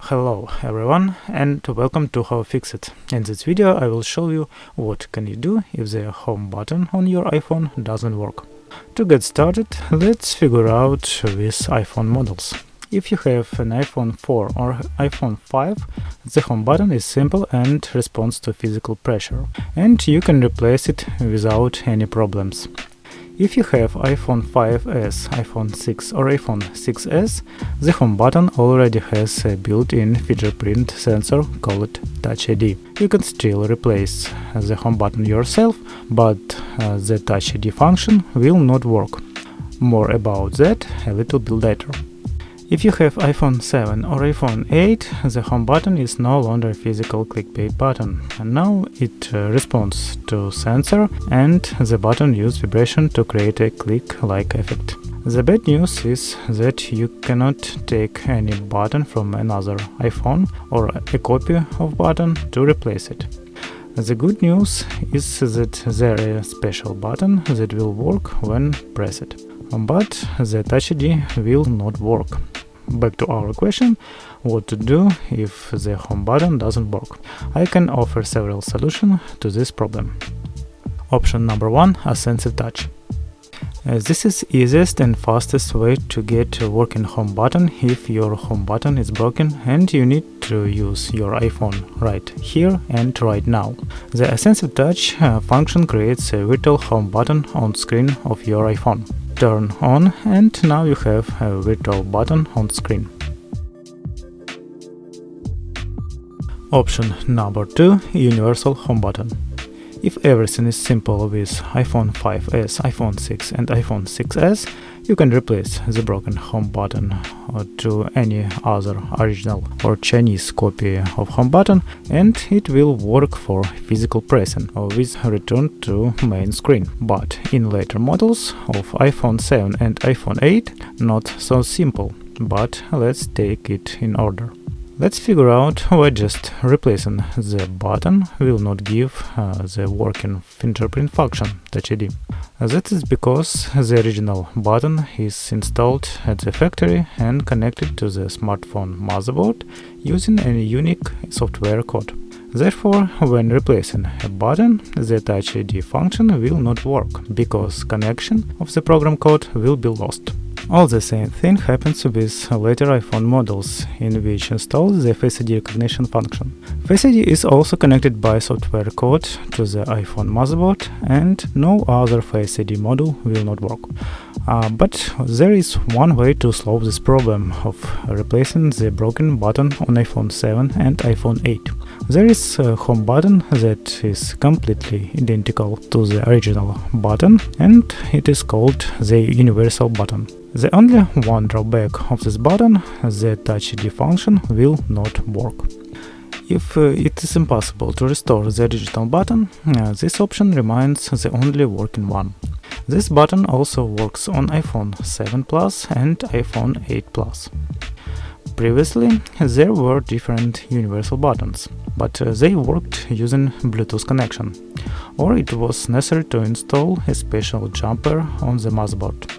Hello everyone and welcome to How-FixIT. In this video I will show you what can you do if the home button on your iPhone doesn't work. To get started, let's figure out with iPhone models. If you have an iPhone 4 or iPhone 5, the home button is simple and responds to physical pressure, and you can replace it without any problems. If you have iPhone 5s, iPhone 6 or iPhone 6s, the home button already has a built-in fingerprint sensor called Touch ID. You can still replace the home button yourself, but the Touch ID function will not work. More about that a little bit later. If you have iPhone 7 or iPhone 8, the home button is no longer a physical clickbait button, and now it responds to sensor, and the button uses vibration to create a click-like effect. The bad news is that you cannot take any button from another iPhone or a copy of button to replace it. The good news is that there is a special button that will work when pressed, but the Touch ID will not work. Back to our question, what to do if the home button doesn't work. I can offer several solutions to this problem. Option number 1, a sensitive touch. This is easiest and fastest way to get a working home button if your home button is broken and you need to use your iPhone right here and right now. The sensitive touch function creates a virtual home button on screen of your iPhone. Turn on, and now you have a virtual button on screen. Option number 2, universal home button. If everything is simple with iPhone 5s, iPhone 6 and iPhone 6s, you can replace the broken home button to any other original or Chinese copy of home button, and it will work for physical pressing with return to main screen. But in later models of iPhone 7 and iPhone 8, not so simple, but let's take it in order. Let's figure out why just replacing the button will not give the working fingerprint function, Touch ID. That is because the original button is installed at the factory and connected to the smartphone motherboard using a unique software code. Therefore, when replacing a button, the Touch ID function will not work, because connection of the program code will be lost. All the same thing happens with later iPhone models, in which install the Face ID recognition function. Face ID is also connected by software code to the iPhone motherboard, and no other Face ID module will not work. But there is one way to solve this problem of replacing the broken button on iPhone 7 and iPhone 8. There is a home button that is completely identical to the original button, and it is called the universal button. The only one drawback of this button, the Touch ID function will not work. If it is impossible to restore the original button, this option remains the only working one. This button also works on iPhone 7 Plus and iPhone 8 Plus. Previously, there were different universal buttons, but they worked using Bluetooth connection, or it was necessary to install a special jumper on the motherboard.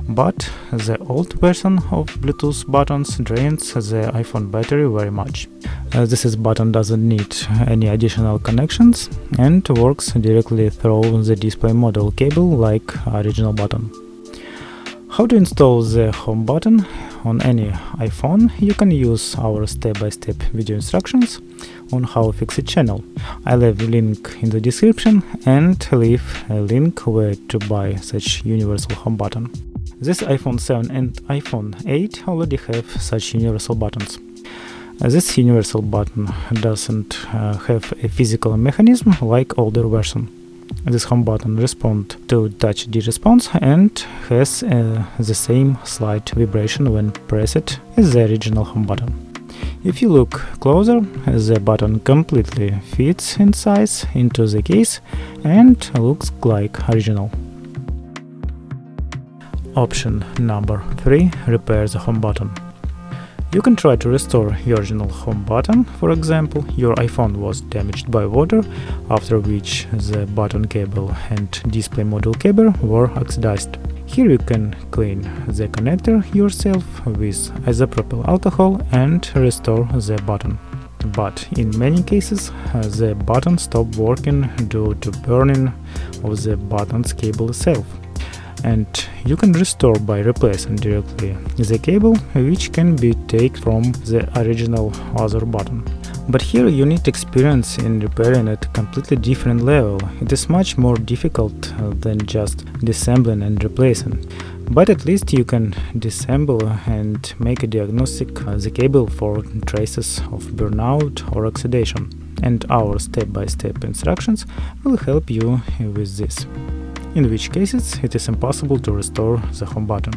But the old version of Bluetooth buttons drains the iPhone battery very much. This button doesn't need any additional connections and works directly through the display module cable like original button. How to install the home button on any iPhone? You can use our step-by-step video instructions on How-FixIT channel. I leave a link in the description and leave a link where to buy such universal home button. This iPhone 7 and iPhone 8 already have such universal buttons. This universal button doesn't have a physical mechanism like older version. This home button responds to Touch ID response and has the same slight vibration when pressed as the original home button. If you look closer, the button completely fits in size into the case and looks like original. Option number 3, repair the home button. You can try to restore your original home button. For example, your iPhone was damaged by water, after which the button cable and display module cable were oxidized. Here you can clean the connector yourself with isopropyl alcohol and restore the button. But in many cases the button stops working due to burning of the button's cable itself, and you can restore by replacing directly the cable, which can be taken from the original other button. But here you need experience in repairing at a completely different level. It is much more difficult than just disassembling and replacing. But at least you can disassemble and make a diagnostic the cable for traces of burnout or oxidation. And our step-by-step instructions will help you with this. In which cases it is impossible to restore the home button.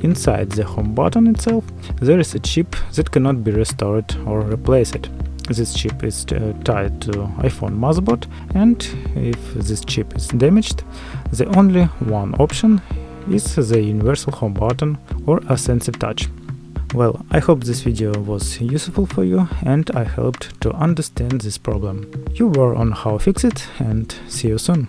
Inside the home button itself there is a chip that cannot be restored or replaced. This chip is tied to iPhone motherboard, and if this chip is damaged, the only one option is the universal home button or a sensitive touch. Well, I hope this video was useful for you and I helped to understand this problem. You were on How-FixIT, and see you soon.